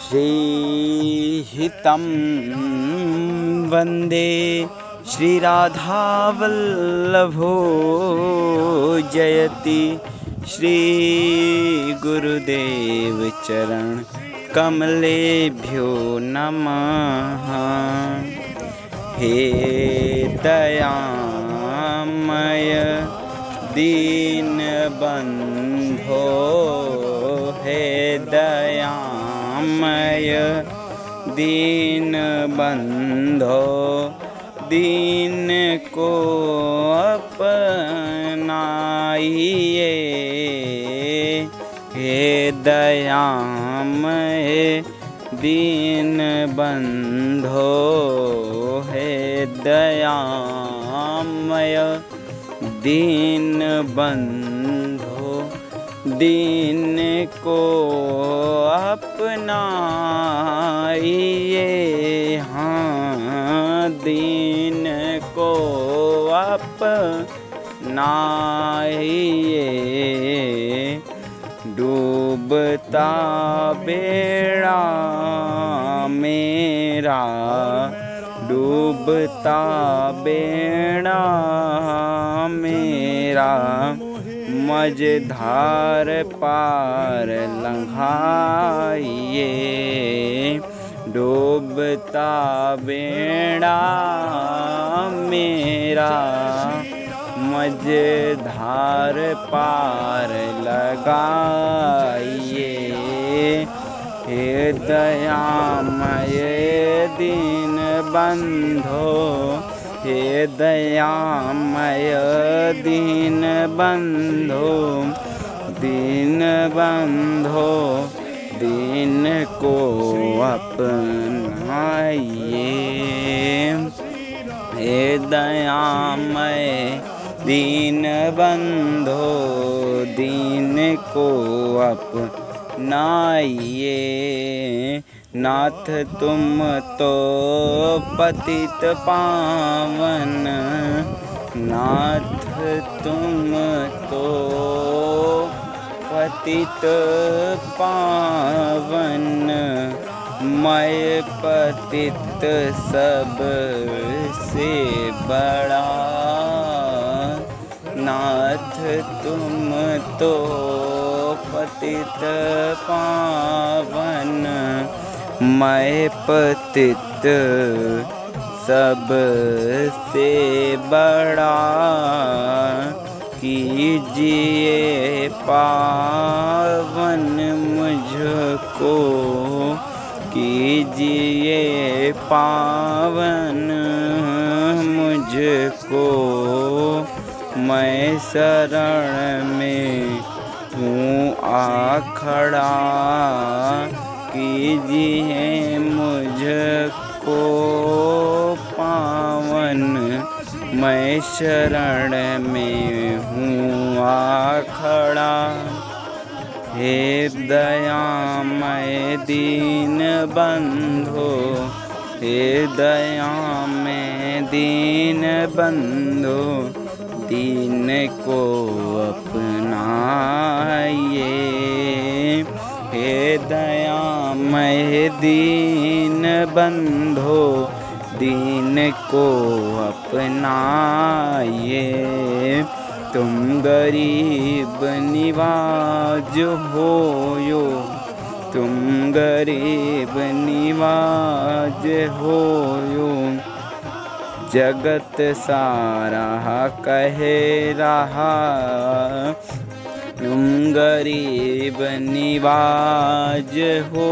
श्रीहितं वन्दे श्रीराधावल्लभो जयति श्रीगुरुदेव चरण कमलेभ्यो नमः। हे दयामय दीनबन्धो, हे दयामय दीनबन्धो, दीन को अपनाइए। हे दयामय दीनबन्धो, हे दयामय दीनबन्धो, दीन को अपनाइए। हाँ, दीन को अपनाइए। डूबता बेड़ा मेरा, डूबता बेड़ा मेरा, मझधार पार लंघाइए। डूबता बेड़ा मेरा, मझधार पार लगाइए। हे दयामय दीनबन्धो, हे दयामय दीनबन्धो, दीनबन्धो, दीन को अपनाइए। हे दयामय दीनबन्धो, दीन को अपनाइए। नाथ तुम तो पतित पावन, नाथ तुम तो पतित पावन, मैं पतित सब से बड़ा। नाथ तुम तो पतित पावन, मैं पतित सब से बड़ा। कीजिए पावन मुझको, कीजिए पावन मुझको, मैं शरण में हूँ आखड़ा। कीजिए मुझको पावन, मैं शरण में हूँ आखड़ा। हे दयामय दीनबन्धो, हे दयामय दीनबन्धो, दीन को अपनाइए। हे दयामय दीनबन्धो, दीन को अपनाइए। तुम गरीब निवाज होयो, तुम गरीब निवाज होयो, जगत सारा कह रहा। तुम गरीब निवाज हो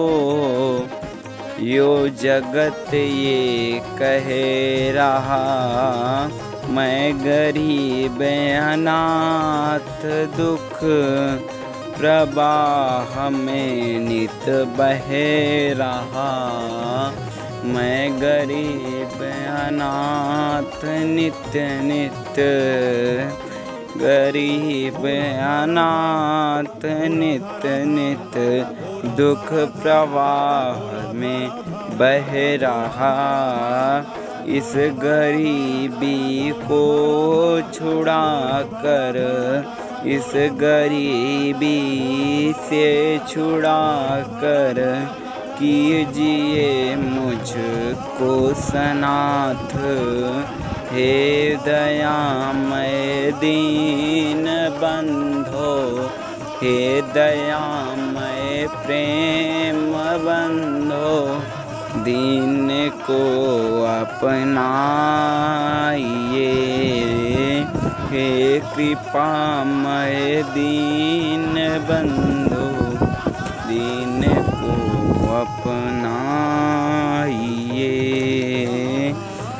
यो, जगत ये कह रहा। मैं गरीब अनाथ दुख प्रवाह में नित बह रहा। मैं गरीब अनाथ नित नित, गरीब अनाथ नित नित, दुख प्रवाह में बह रहा। इस गरीबी को छुड़ा कर, इस गरीबी से छुड़ा कर कीजिए मुझको सनाथ। हे दयामय दीन बंधो, हे दयामय प्रेम बंधो, दीन को अपनाइए। हे कृपामय दीन बंधो, दीन को अपनाइए।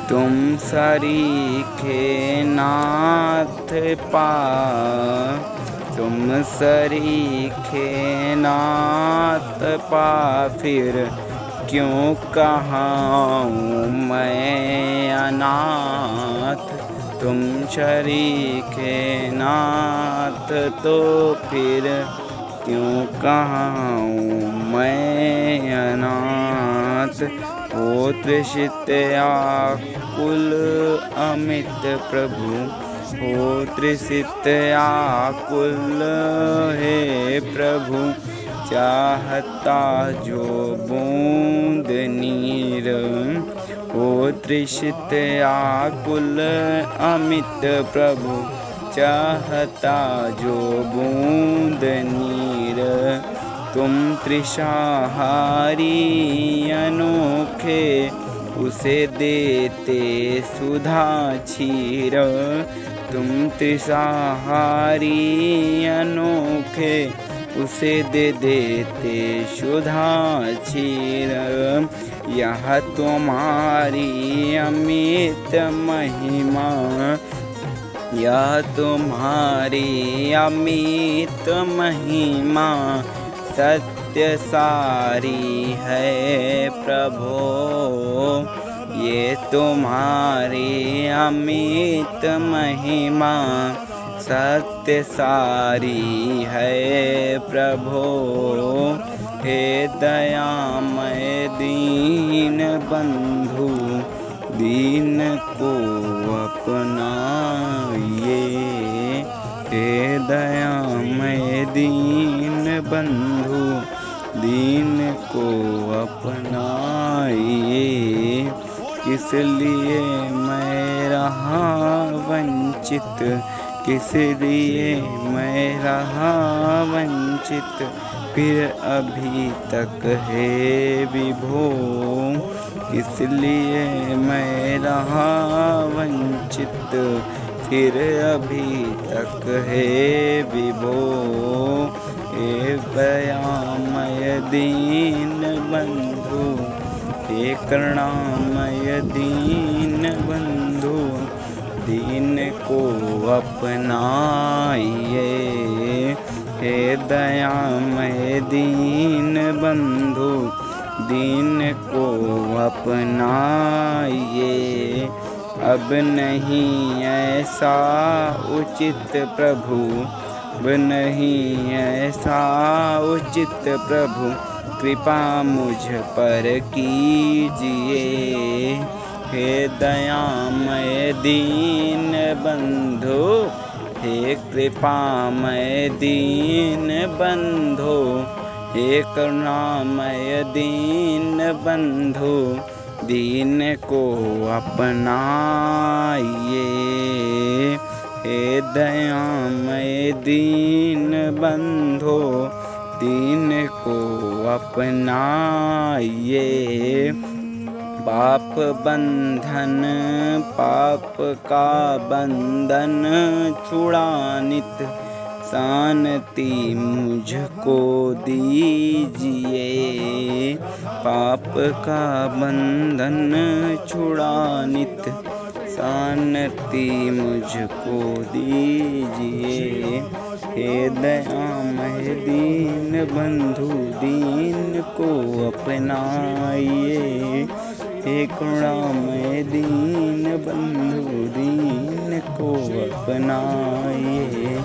तुम सरीखे नाथ पा, तुम सरीखे नाथ पा, फिर क्यों कहाऊँ मैं अनाथ। तुम शरीके नाथ तो फिर क्यों कहाऊँ मैं अनाथ। हो तृषित आकुल अमित प्रभु, हो तृषित आकुल हे प्रभु, चाहता जो बूंद नीर। हो तृषित आकुल अमित प्रभु, चाहता जो बूंद नीर। तुम त्रिषाहारी अनोखे, उसे देते सुधा क्षीर। तुम त्रिषाहारी अनोखे, उसे दे देते सुधा क्षीर। यह तुम्हारी अमित महिमा, यह तुम्हारी अमित महिमा, सत्य सारी है प्रभो। ये तुम्हारी अमित महिमा, सत्य सारी है प्रभो। हे दयामय दीन बंधु, दीन को अपनाइए। हे दयामय दीन बंधु, दीन को अपनाइए। किस लिए मैं रहा वंचित, किस लिए मैं रहा वंचित, फिर अभी तक है विभो। इसलिए मैं रहा वंचित, फिर अभी तक है विभो। हे दयामय दीन बंधु, हे करुणामय दीन बंधु, दीन को अपनाइए। हे दयामय दीन बंधु, दीन को अपनाइए। अब नहीं ऐसा उचित प्रभु, अब नहीं ऐसा उचित प्रभु, कृपा मुझ पर कीजिए। हे दयामय दीन बंधु, हे कृपामय दीन बंधु, हे करुणामय दीन बंधु, दीन को अपनाइए। हे दयामय दीन बंधु, दीन को अपनाइए। पाप बंधन, पाप का बंधन छुड़ानित, शांति मुझको दीजिए। पाप का बंधन छुड़ानित, शांति मुझको दीजिए। हे दयामय दीन बंधु, दीन को अपनाइए। हे करुणामय दीन बंधु, दीन को अपनाइए।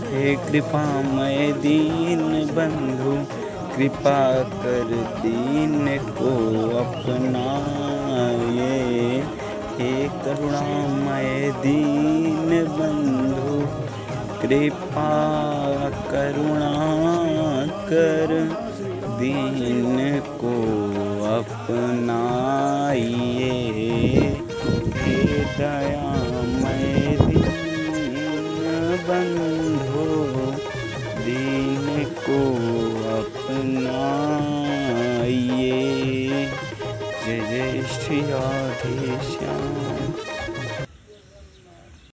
हे कृपामय दीन बंधु, कृपा कर दीन को अपनाइए। हे करुणामय दीन बंधु, कृपा करुणा कर दीन को अपनाइए, हे दयामय दीन बंधो, दीन को अपनाइए। जय जय श्री राधे श्याम।